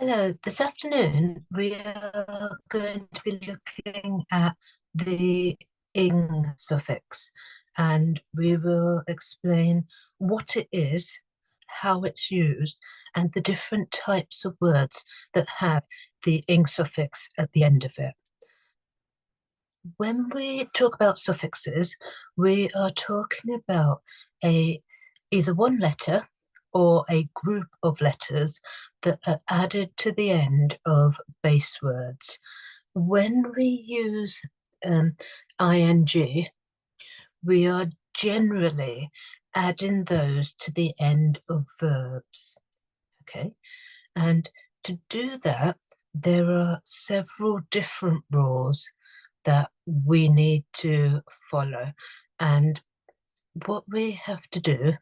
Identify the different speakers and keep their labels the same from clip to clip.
Speaker 1: Hello, this afternoon we are going to be looking at the ing suffix and we will explain what it is, how it's used, and the different types of words that have the ing suffix at the end of it. When we talk about suffixes, we are talking about a either one letter or a group of letters that are added to the end of base words. When we use ing, we are generally adding those to the end of verbs. Okay, and to do that, there are several different rules that we need to follow. And what we have to do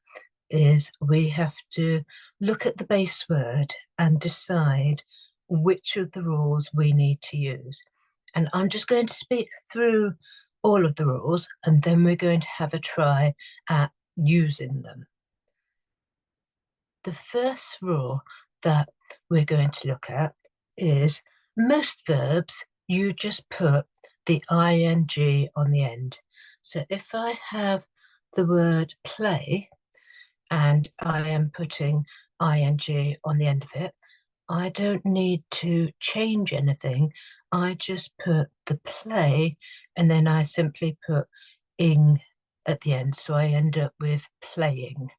Speaker 1: is we have to look at the base word and decide which of the rules we need to use. And I'm just going to speak through all of the rules and then we're going to have a try at using them. The first rule that we're going to look at is most verbs, you just put the ing on the end. So if I have the word play and I am putting ing on the end of it, I don't need to change anything. I just put the play and then I simply put ing at the end. So I end up with playing.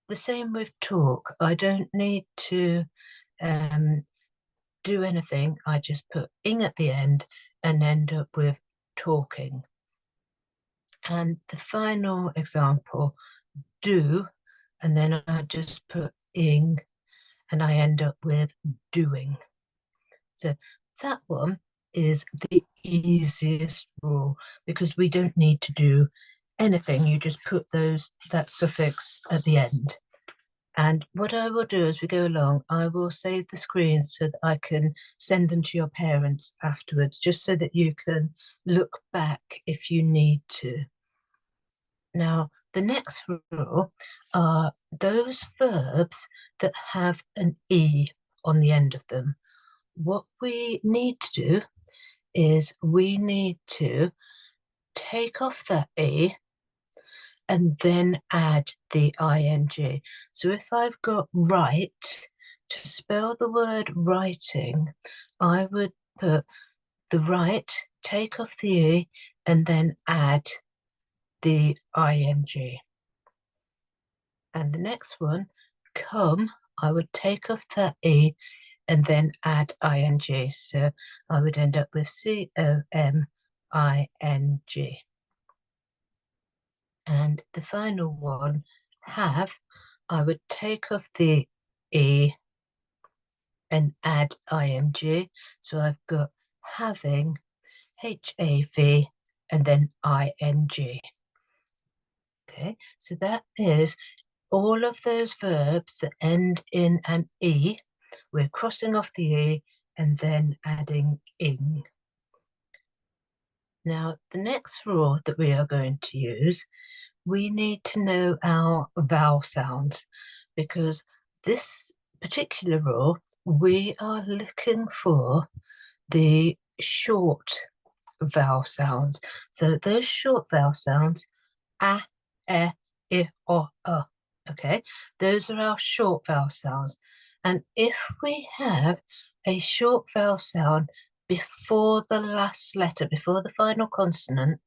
Speaker 1: The same with talk. I don't need to um, do anything. I just put ing at the end and end up with talking. And the final example, do, and then I just put ing and I end up with doing. So that one is the easiest rule because we don't need to do anything. You just put that suffix at the end. And what I will do as we go along, I will save the screen so that I can send them to your parents afterwards, just so that you can look back if you need to. Now, the next rule are those verbs that have an E on the end of them. What we need to do is we need to take off that E and then add the ing. So if I've got write, to spell the word writing, I would put the right, take off the E, and then add the ing. And the next one, come, I would take off that E and then add ing. So I would end up with coming. And the final one, have, I would take off the E and add ing. So I've got having, HAV, and then ing. Okay, so that is all of those verbs that end in an E. We're crossing off the E and then adding ing. Now, the next rule that we are going to use, we need to know our vowel sounds because this particular rule, we are looking for the short vowel sounds. So those short vowel sounds, a, e, I, o. Okay, those are our short vowel sounds. And if we have a short vowel sound before the last letter, before the final consonant,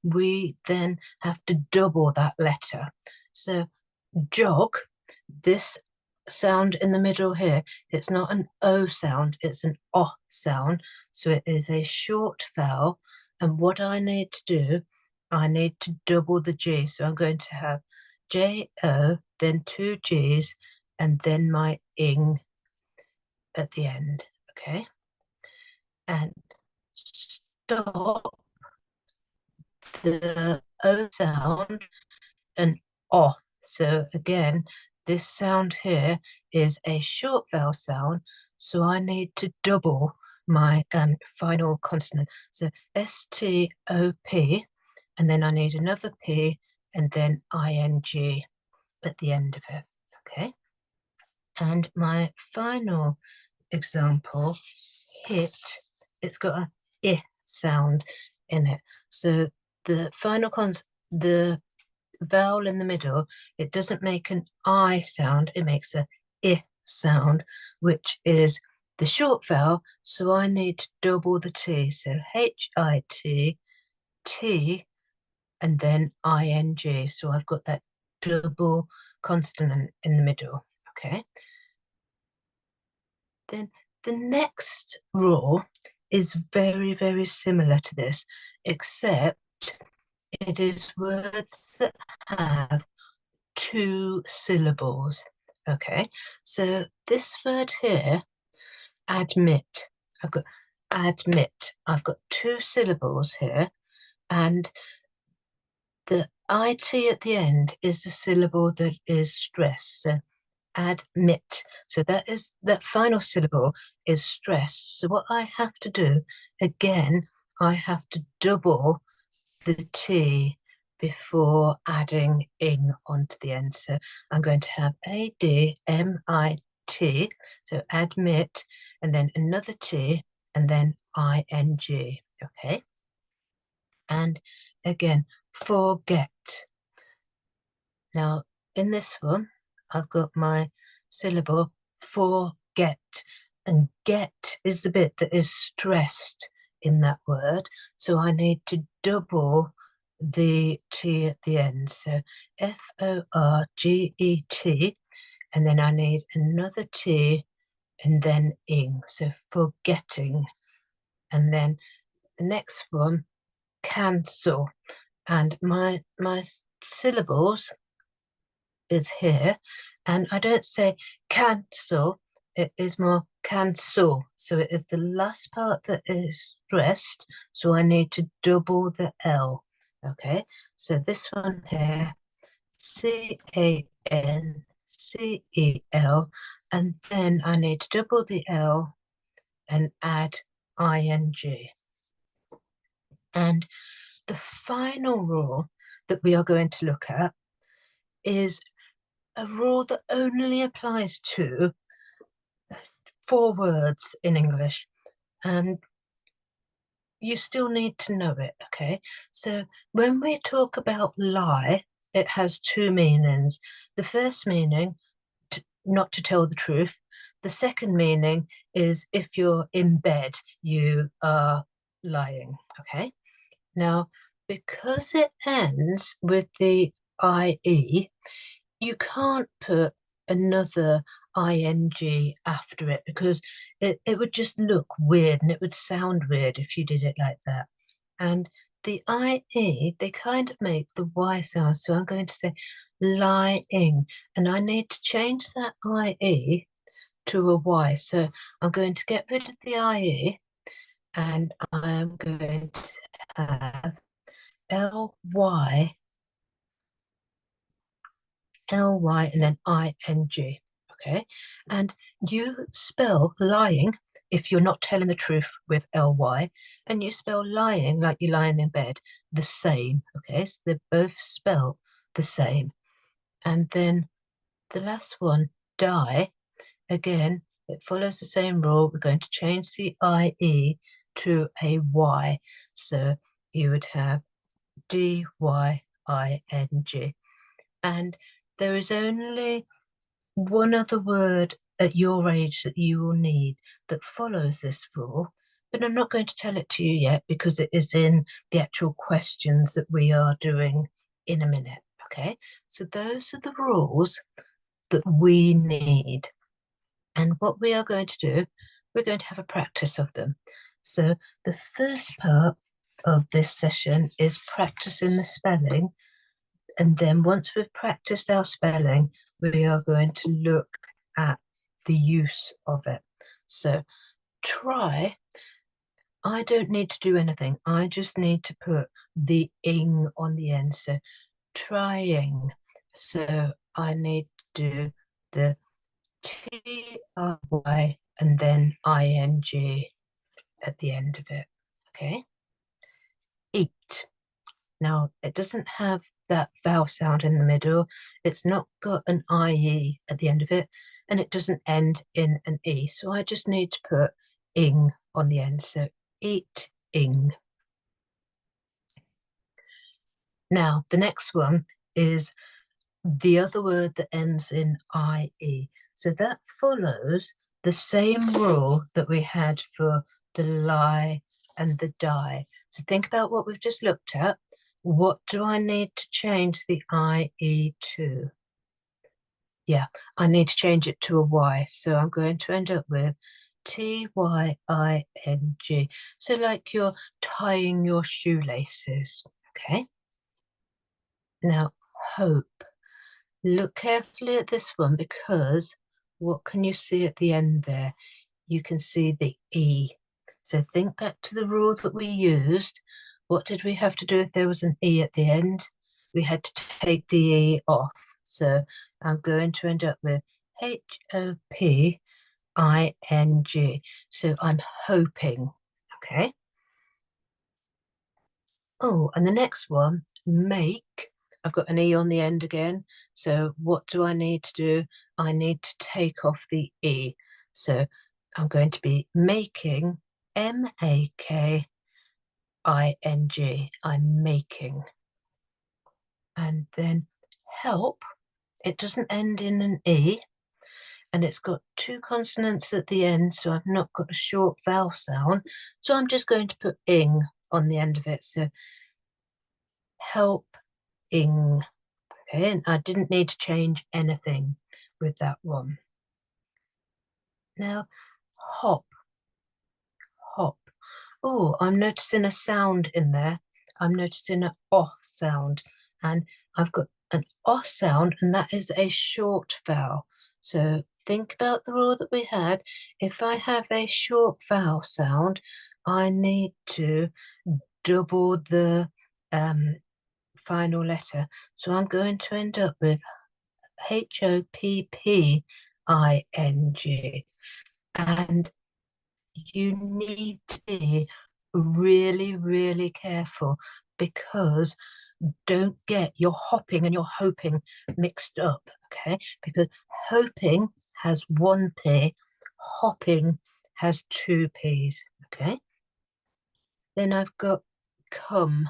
Speaker 1: we then have to double that letter. So jog, this sound in the middle here, it's not an O sound, it's an O sound. So it is a short vowel. And what I need to do, I need to double the G. So I'm going to have J-O, then two G's, and then my ing at the end. Okay. And stop the O sound and O. So again, this sound here is a short vowel sound, so I need to double my final consonant. So S-T-O-P, and then I need another P, and then ing at the end of it. Okay. And my final example, hit, it's got a I sound in it. So the the vowel in the middle, it doesn't make an I sound, it makes a I sound, which is the short vowel, so I need to double the T. So H-I-T, T, and then I-N-G. So I've got that double consonant in the middle, okay? Then the next rule is very, very similar to this, except it is words that have 2 syllables. Okay, so this word here, admit, I've got admit, I've got 2 syllables here, and the IT at the end is the syllable that is stressed. So admit. So that final syllable is stressed. So what I have to do, again, I have to double the T before adding ing onto the end. So I'm going to have A-D-M-I-T, so admit, and then another T, and then I-N-G, okay? And again, forget. Now, in this one, I've got my syllable forget, and get is the bit that is stressed in that word, so I need to double the T at the end. So F-O-R-G-E-T, and then I need another T and then ing, so forgetting. And then the next one, cancel. And my syllables is here, and I don't say cancel, it is more cancel. So it is the last part that is stressed, so I need to double the L. Okay, so this one here, C-A-N-C-E-L, and then I need to double the L and add ing. And the final rule that we are going to look at is a rule that only applies to 4 words in English, and you still need to know it, okay? So when we talk about lie, it has 2 meanings. The first meaning, not to tell the truth. The second meaning is if you're in bed, you are lying, okay? Now, because it ends with the IE, you can't put another ing after it because it would just look weird and it would sound weird if you did it like that. And the IE, they kind of make the Y sound. So I'm going to say lying, and I need to change that IE to a Y. So I'm going to get rid of the IE and I'm going to have Ly, and then ing, okay? And you spell lying if you're not telling the truth with ly, and you spell lying like you're lying in bed the same, okay? So they're both spelled the same. And then the last one, die, again, it follows the same rule. We're going to change the IE to a Y. So you would have DYING. And there is only one other word at your age that you will need that follows this rule, but I'm not going to tell it to you yet because it is in the actual questions that we are doing in a minute, okay? So those are the rules that we need. And what we are going to do, we're going to have a practice of them. So the first part of this session is practicing the spelling. And then once we've practiced our spelling, we are going to look at the use of it. So try, I don't need to do anything. I just need to put the ing on the end. So trying. So I need to do the T-R-Y and then ing at the end of it, okay? Eat. Now, it doesn't have that vowel sound in the middle. It's not got an IE at the end of it, and it doesn't end in an E. So I just need to put ing on the end. So eat-ing. Now, the next one is the other word that ends in IE. So that follows the same rule that we had for the lie and the die. So think about what we've just looked at. What do I need to change the IE to? Yeah, I need to change it to a Y. So I'm going to end up with TYING. So like you're tying your shoelaces, okay? Now, hope. Look carefully at this one, because what can you see at the end there? You can see the E. So think back to the rule that we used. What did we have to do if there was an E at the end? We had to take the E off. So I'm going to end up with HOPING. So I'm hoping, okay? Oh, and the next one, make. I've got an E on the end again. So what do I need to do? I need to take off the E. So I'm going to be making, MAKING. I'm making. And then help. It doesn't end in an E, and it's got two consonants at the end, so I've not got a short vowel sound. So I'm just going to put ing on the end of it. So help-ing. Okay, and I didn't need to change anything with that one. Now, hop, hop. Oh, I'm noticing a sound in there. I'm noticing an O sound, and I've got an O sound, and that is a short vowel. So think about the rule that we had. If I have a short vowel sound, I need to double the final letter. So I'm going to end up with HOPPING. And you need to be really, really careful, because don't get your hopping and your hoping mixed up, okay? Because hoping has one P, hopping has two P's, okay? Then I've got come,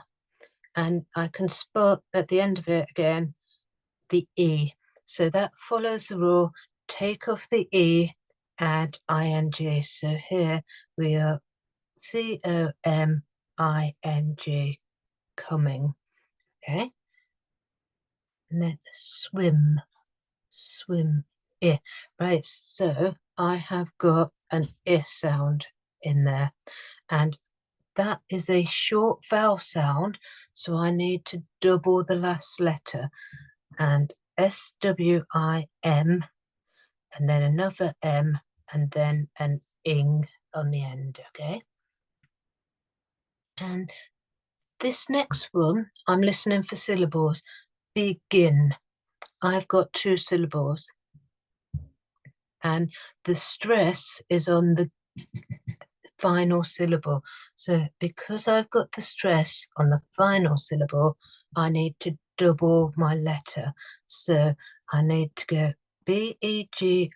Speaker 1: and I can spot at the end of it again the E. So that follows the rule, take off the E, add ing. So here we are COMING, coming, okay? And then swim, swim, I. Right, so I have got an I sound in there, and that is a short vowel sound, so I need to double the last letter, and SWIM, and then another M, and then an ing on the end, okay? And this next one, I'm listening for syllables. Begin. I've got two syllables, and the stress is on the final syllable. So because I've got the stress on the final syllable, I need to double my letter. So I need to go BEGIN,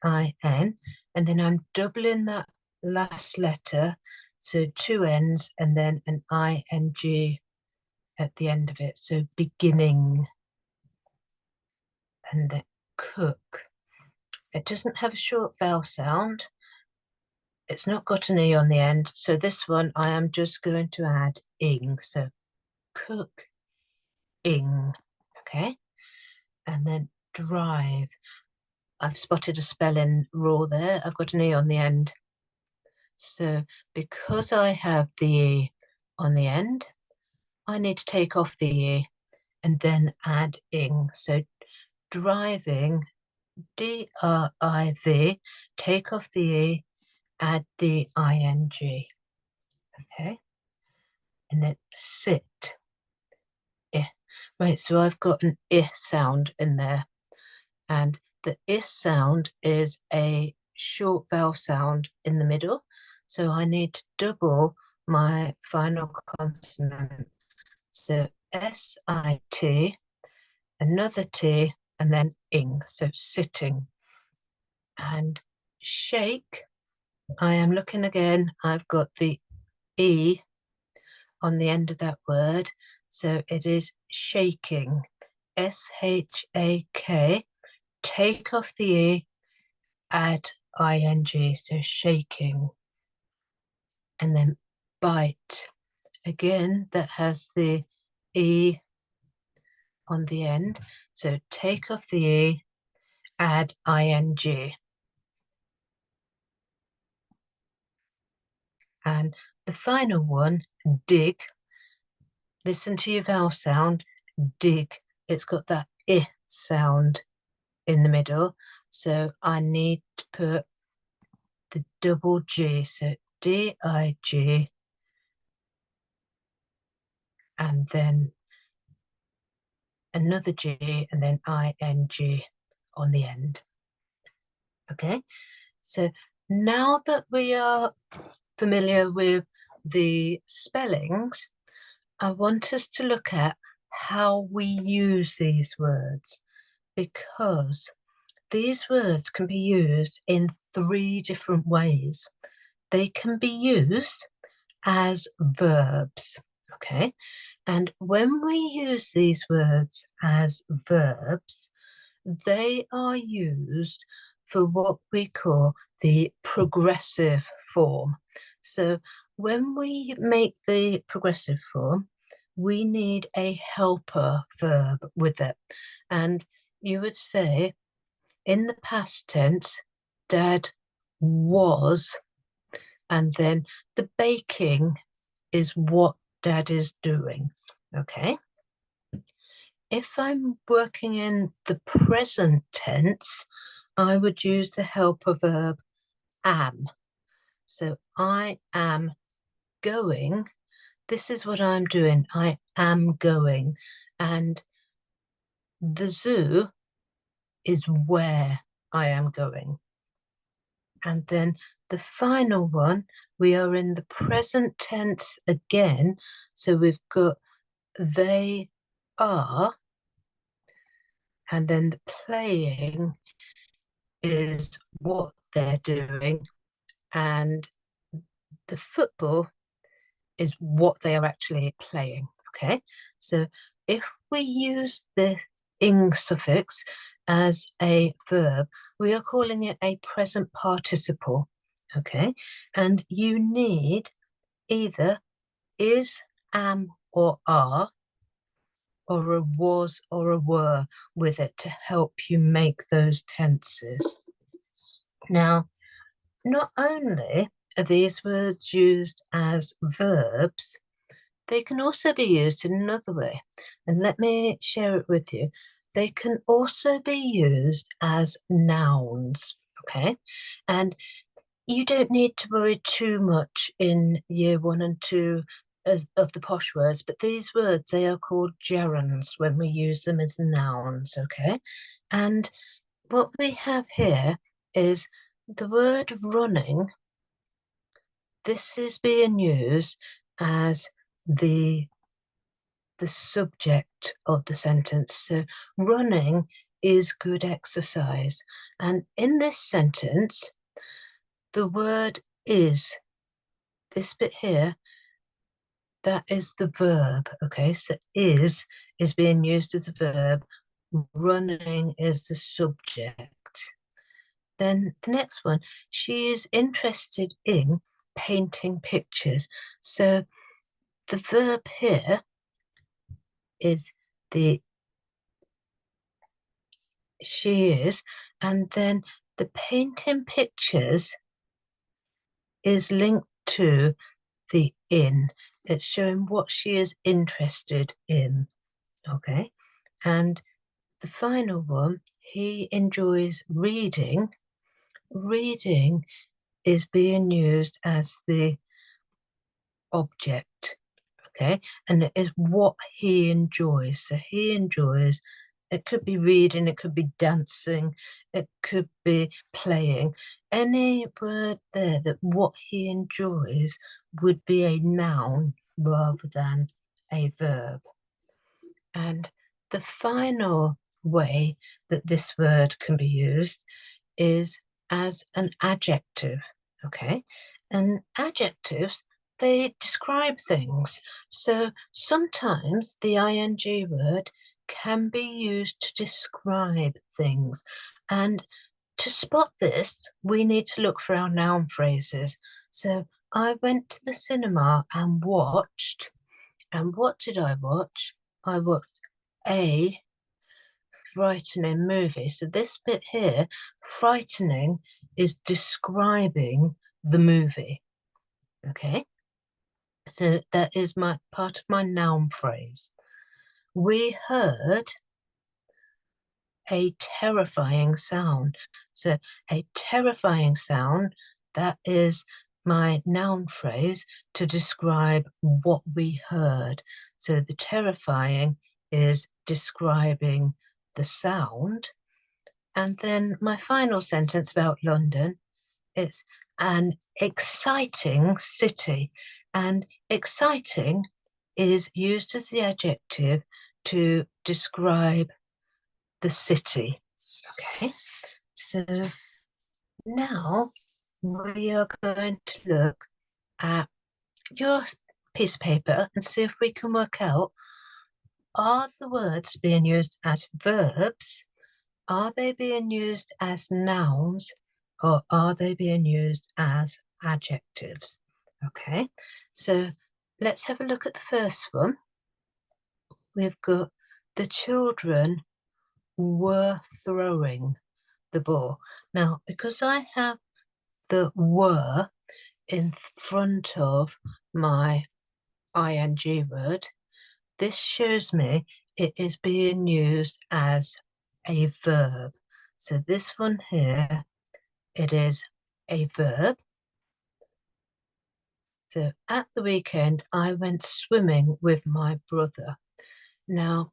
Speaker 1: and then I'm doubling that last letter, so two N's and then an ING at the end of it. So beginning. And then cook. It doesn't have a short vowel sound. It's not got an E on the end. So this one I am just going to add ing. So cook, ing. Okay. And then drive. I've spotted a spelling rule there. I've got an E on the end. So because I have the E on the end, I need to take off the E and then add ing. So driving, DRIV, take off the E, add the ING, okay? And then sit, I. Right, so I've got an I sound in there, and the I sound is a short vowel sound in the middle, so I need to double my final consonant. So SIT, another T, and then ing, so sitting. And shake, I am looking again, I've got the E on the end of that word, so it is shaking, S-H-A-K, take off the E, add ing, so shaking. And then bite, again, that has the E on the end, so take off the E, add ing. And the final one, dig, listen to your vowel sound, dig, it's got that I sound in the middle, so I need to put the double G, so D-I-G, and then another G, and then I-N-G on the end. Okay, so now that we are familiar with the spellings, I want us to look at how we use these words, because these words can be used in 3 different ways. They can be used as verbs, okay? And when we use these words as verbs, they are used for what we call the progressive form. So when we make the progressive form, we need a helper verb with it. And you would say, in the past tense, Dad was, and then the baking is what Dad is doing, okay? If I'm working in the present tense, I would use the helper verb am. So I am going. This is what I'm doing. I am going. And the zoo is where I am going. And then the final one, we are in the present tense again. So we've got they are, and then the playing is what they're doing, and the football is what they are actually playing. Okay, so if we use the ing suffix as a verb, we are calling it a present participle. Okay, and you need either is, am, or are, or a was or a were with it to help you make those tenses. Now, not only are these words used as verbs, they can also be used in another way. And let me share it with you. They can also be used as nouns, okay? And you don't need to worry too much in year 1 and 2 of the posh words, but these words, they are called gerunds when we use them as nouns, okay? And what we have here is the word running. This is being used as the subject of the sentence. So running is good exercise. And in this sentence, the word is, this bit here, that is the verb, okay? So is being used as a verb, running is the subject. Then the next one, she is interested in painting pictures. So the verb here is the she is, and then the painting pictures is linked to the in. It's showing what she is interested in, okay? And the final one, he enjoys reading. Reading is being used as the object, okay? And it is what he enjoys. So he enjoys, it could be reading, it could be dancing, it could be playing. Any word there that what he enjoys would be a noun rather than a verb. And the final way that this word can be used is as an adjective, okay? And adjectives, they describe things. So sometimes the ing word can be used to describe things. And to spot this, we need to look for our noun phrases. So I went to the cinema and watched, and what did I watch? I watched a frightening movie. So this bit here, frightening, is describing the movie. Okay, so that is my part of my noun phrase. We heard a terrifying sound. So a terrifying sound, that is my noun phrase to describe what we heard. So the terrifying is describing the sound. And then my final sentence about London, it's an exciting city. And exciting is used as the adjective to describe the city. Okay, so now we are going to look at your piece of paper and see if we can work out, are the words being used as verbs? Are they being used as nouns, or are they being used as adjectives? Okay, so let's have a look at the first one. We've got the children were throwing the ball. Now, because I have the were in front of my ing word, this shows me it is being used as a verb. So this one here, it is a verb. So at the weekend, I went swimming with my brother. Now,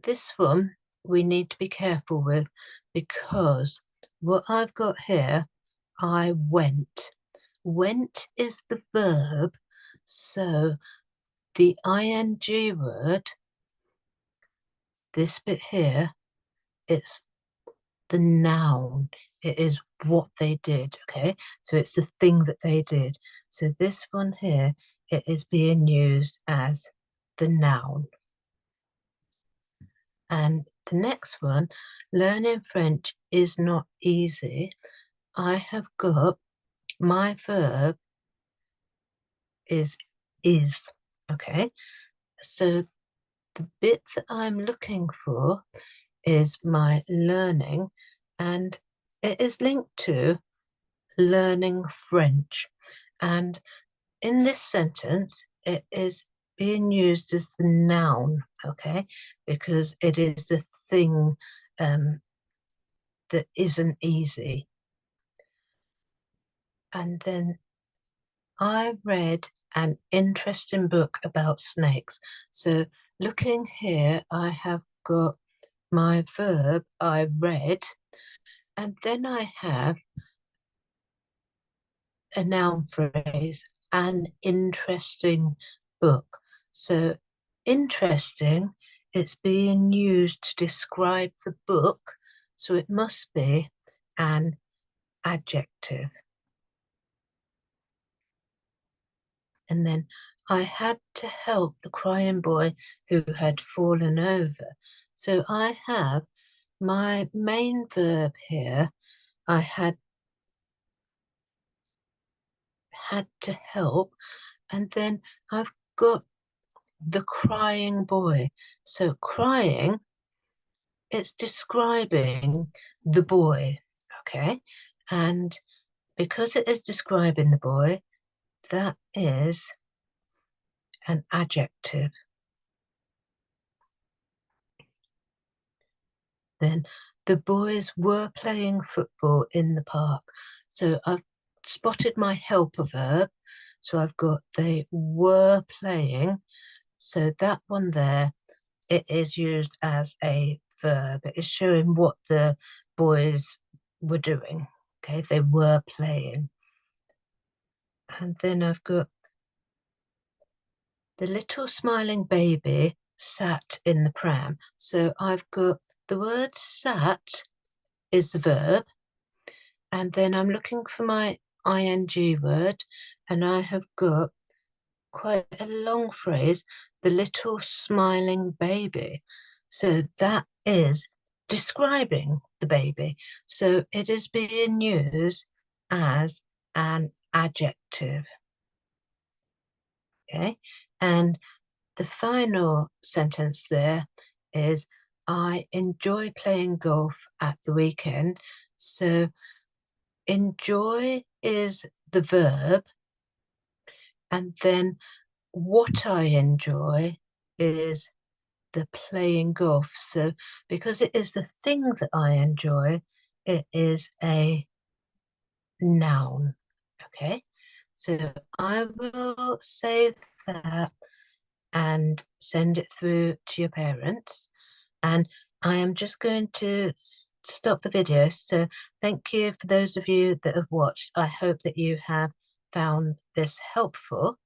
Speaker 1: this one we need to be careful with, because what I've got here, I went. Went is the verb, so the ing word, this bit here, it's the noun. It is what they did, okay? So it's the thing that they did. So this one here, it is being used as the noun. And the next one, learning French is not easy. I have got my verb is, okay? So the bit that I'm looking for is my learning, and it is linked to learning French. And in this sentence, it is being used as the noun, okay? Because it is the thing that isn't easy. And then I read an interesting book about snakes. So looking here, I have got my verb, I read, and then I have a noun phrase, an interesting book. So interesting, it's being used to describe the book, so it must be an adjective. And then I had to help the crying boy who had fallen over. So I have my main verb here, I had to help, and then I've got the crying boy. So crying, it's describing the boy, okay? And because it is describing the boy, that is an adjective. Then the boys were playing football in the park. So I've spotted my helper verb. So I've got they were playing. So that one there, it is used as a verb. It is showing what the boys were doing. Okay, they were playing. And then I've got the little smiling baby sat in the pram. So I've got the word sat is the verb, and then I'm looking for my ing word, and I have got quite a long phrase, the little smiling baby. So that is describing the baby. So it is being used as an adjective. Okay, and the final sentence there is I enjoy playing golf at the weekend. So enjoy is the verb, and then what I enjoy is the playing golf. So because it is the thing that I enjoy, it is a noun. Okay, so I will save that and send it through to your parents. And I am just going to stop the video. So thank you for those of you that have watched. I hope that you have found this helpful.